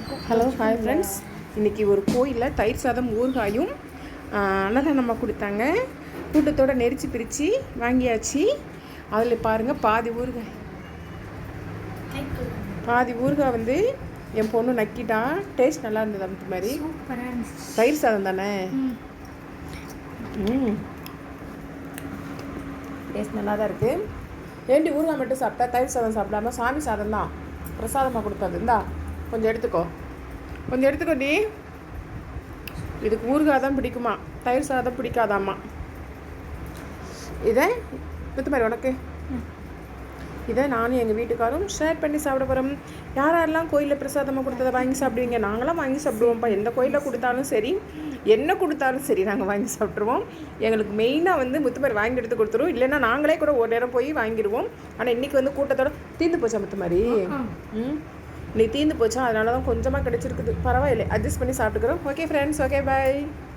Hello hi friends, இன்றைக்கி ஒரு கோயிலில் தயிர் சாதம் ஊறுகாயும் அன்னதானம்மா கொடுத்தாங்க. கூட்டத்தோடு நெரிச்சு பிரித்து வாங்கியாச்சு. அதில் பாருங்கள், பாதி ஊறுகாய் வந்து என் பொண்ணு நக்கிட்டா. டேஸ்ட் நல்லா இருந்தது. அந்த மாதிரி தயிர் சாதம் தானே. டேஸ்ட் நல்லா தான் இருக்குது. ஏண்டி ஊறுகாய் மட்டும் சாப்பிட்டா, தயிர் சாதம் சாப்பிடாம? சாமி சாதம் தான் பிரசாதமாக கொடுத்தது. இந்தா கொஞ்சம் எடுத்துக்கோடி. இதுக்கு ஊறுகாய் தான் பிடிக்குமா, தயிர் சாதம் பிடிக்காதாம்மா. இதை முத்து மாதிரி உனக்கு இதை நானும் எங்கள் வீட்டுக்காரும் ஷேர் பண்ணி சாப்பிட போகிறோம். யாரெல்லாம் கோயிலில் பிரசாதமாக கொடுத்ததை வாங்கி சாப்பிடுவீங்க? நாங்களாம் வாங்கி சாப்பிடுவோம்ப்பா. எந்த கோயிலில் கொடுத்தாலும் சரி, என்ன கொடுத்தாலும் சரி, நாங்கள் வாங்கி சாப்பிட்ருவோம். எங்களுக்கு மெயினாக வந்து முத்துமாரி வாங்கி எடுத்து கொடுத்துருவோம். இல்லைன்னா நாங்களே கூட ஒரு நேரம் போய் வாங்கிடுவோம். ஆனால் இன்றைக்கி வந்து கூட்டத்தோட தீர்ந்து போச்சா முத்துமாரி? இன்னைக்கு தீர்ந்து போச்சா, அதனால தான் கொஞ்சமாக கிடச்சிருக்குது. பரவாயில்லை, அட்ஜஸ்ட் பண்ணி சாப்பிட்டுக்கிறோம். ஓகே ஃப்ரெண்ட்ஸ், ஓகே பாய்.